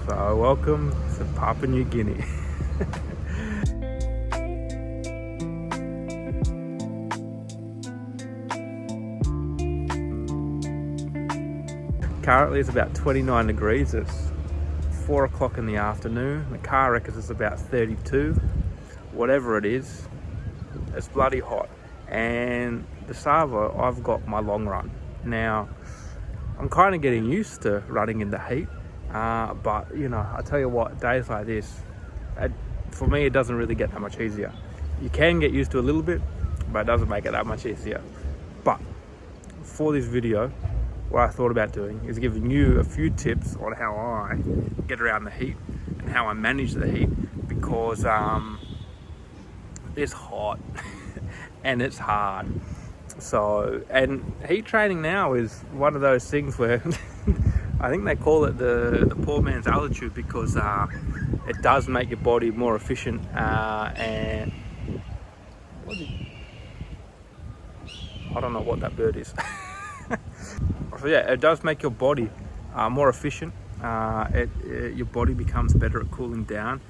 So welcome to Papua New Guinea. Currently it's about 29 degrees. It's 4 o'clock in the afternoon. The car reckons it's about 32. Whatever it is, it's bloody hot. And the Sava, I've got my long run. Now, I'm kind of getting used to running in the heat. But you know, I tell you what, days like this, for me it doesn't really get that much easier. You can get used to a little bit, but it doesn't make it that much easier. But for this video, what I thought about doing is giving you a few tips on how I get around the heat and how I manage the heat, because it's hot and it's hard. So, and heat training now is one of those things where I think they call it the poor man's altitude, because it does make your body more efficient. And I don't know what that bird is. So yeah, it does make your body more efficient. Your body becomes better at cooling down.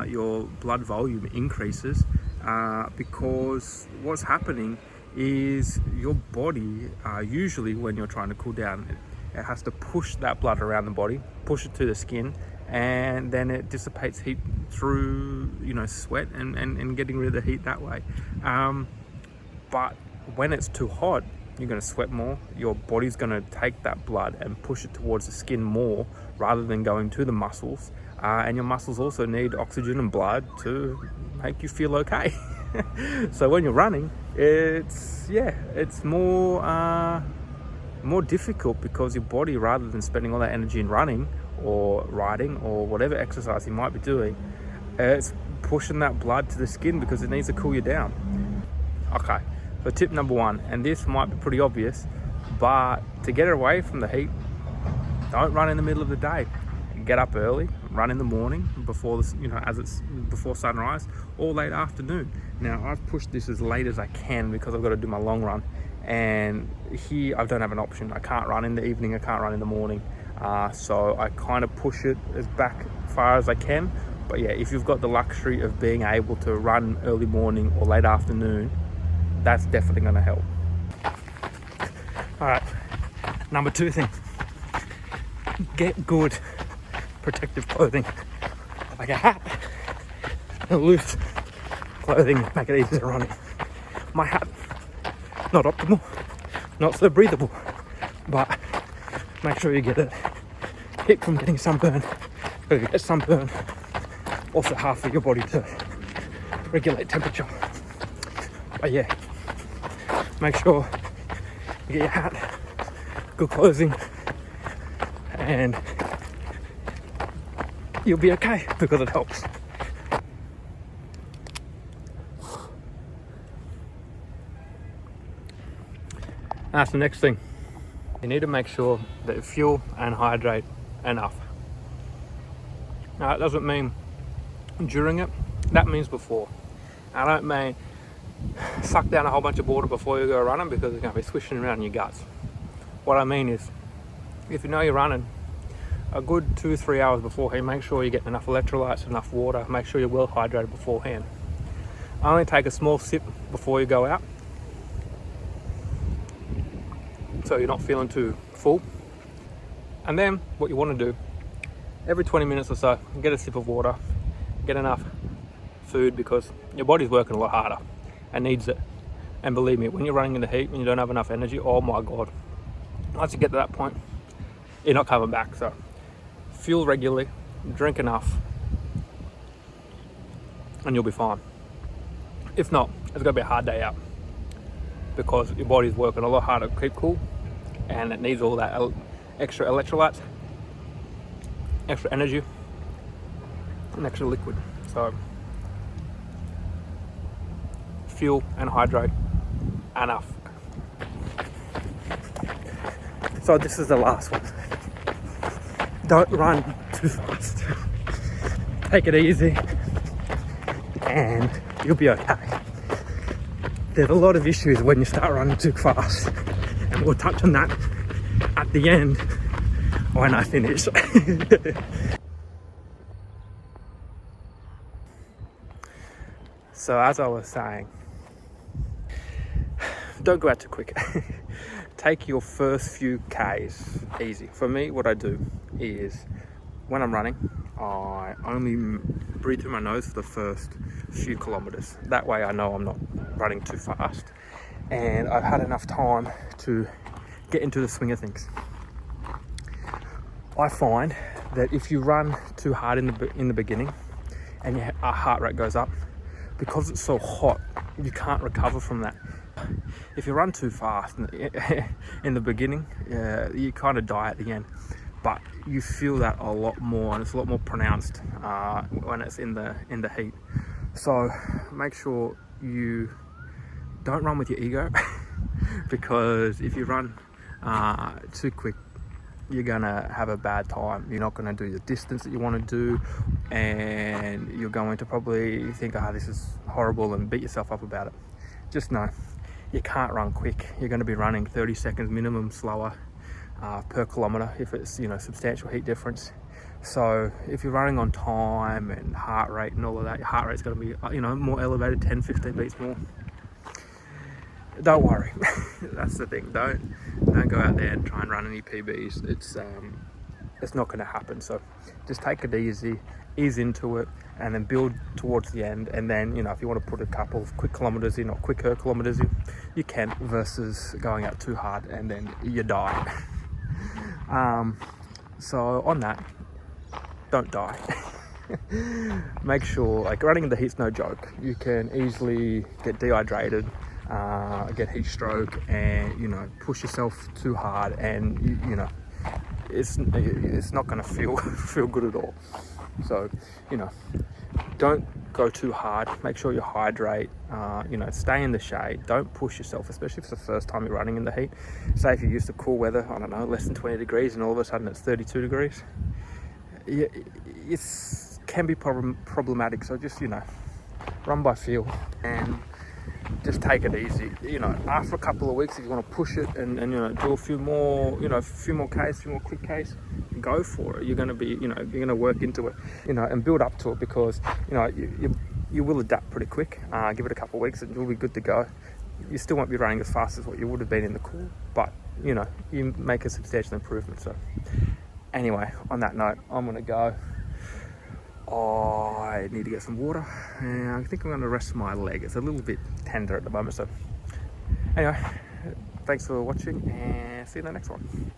Your blood volume increases because what's happening is your body, usually when you're trying to cool down, it has to push that blood around the body, push it to the skin, and then it dissipates heat through, you know, sweat and getting rid of the heat that way. But when it's too hot, you're going to sweat more. Your body's going to take that blood and push it towards the skin more rather than going to the muscles. And your muscles also need oxygen and blood to make you feel okay. So when you're running, it's more difficult, because your body, rather than spending all that energy in running or riding or whatever exercise you might be doing, it's pushing that blood to the skin because it needs to cool you down. Okay, so tip number one, and this might be pretty obvious, but to get away from the heat, don't run in the middle of the day. Get up early, run in the morning before this, before sunrise, or late afternoon. Now I've pushed this as late as I can because I've got to do my long run, and here I don't have an option. I can't run in the evening, I can't run in the morning, so I kind of push it as back far as I can. But yeah, if you've got the luxury of being able to run early morning or late afternoon, that's definitely going to help. All right, number two thing, get good protective clothing, like a hat and loose clothing, make it easier running. My hat, not optimal, not so breathable, but make sure you get it. Keep from getting sunburn. If you get sunburn, also half of your body to regulate temperature. But yeah, make sure you get your hat, good clothing, and you'll be okay, because it helps. That's the next thing. You need to make sure that you fuel and hydrate enough. Now, it doesn't mean during it, that means before. I don't mean suck down a whole bunch of water before you go running, because it's going to be swishing around in your guts. What I mean is, if you know you're running, a good 2-3 hours beforehand, make sure you get enough electrolytes, enough water, make sure you're well hydrated beforehand. Only take a small sip before you go out, so you're not feeling too full. And then what you want to do, every 20 minutes or so, get a sip of water, get enough food, because your body's working a lot harder and needs it. And believe me, when you're running in the heat and you don't have enough energy, oh my God, once you get to that point, you're not coming back. So fuel regularly, drink enough, and you'll be fine. If not, it's going to be a hard day out, because your body's working a lot harder to keep cool, and it needs all that extra electrolytes, extra energy, and extra liquid. So fuel and hydrate enough. So this is the last one. Don't run too fast. Take it easy and you'll be okay. There's a lot of issues when you start running too fast, and we'll touch on that at the end when I finish. So as I was saying, don't go out too quick. Take your first few Ks easy. For me, what I do is when I'm running, I only breathe through my nose for the first few kilometers. That way I know I'm not running too fast and I've had enough time to get into the swing of things. I find that if you run too hard in the beginning and your heart rate goes up, because it's so hot, you can't recover from that. If you run too fast in the beginning, you kind of die at the end. But you feel that a lot more, and it's a lot more pronounced when it's in the heat. So make sure you don't run with your ego, because if you run too quick, you're gonna have a bad time. You're not gonna do the distance that you want to do, and you're going to probably think, this is horrible, and beat yourself up about it. Just know you can't run quick. You're going to be running 30 seconds minimum slower per kilometer if it's substantial heat difference. So if you're running on time and heart rate and all of that, your heart rate's going to be more elevated, 10-15 beats more. Don't worry. That's the thing. Don't go out there and try and run any PBs. It's not going to happen. So just take it easy, ease into it, and then build towards the end. And then if you want to put a couple of quick kilometers in or quicker kilometers in, you can, versus going out too hard and then you die. So on that, don't die. Make sure, running in the heat's no joke. You can easily get dehydrated, get heat stroke, and push yourself too hard, and it's not going to feel good at all. So don't go too hard. Make sure you hydrate. Stay in the shade. Don't push yourself, especially if it's the first time you're running in the heat. Say if you're used to cool weather, I don't know, less than 20 degrees, and all of a sudden it's 32 degrees. It can be problematic. So just run by feel and just take it easy. After a couple of weeks, if you want to push it and do a few more Ks, few more quick Ks, go for it. You're going to be you're going to work into it, and build up to it, because you will adapt pretty quick. Give it a couple of weeks and you'll be good to go. You still won't be running as fast as what you would have been in the cool, but you make a substantial improvement. So anyway, on that note, I'm going to go. I need to get some water, and I think I'm going to rest my leg. It's a little bit tender at the moment. So anyway, thanks for watching, and see you in the next one.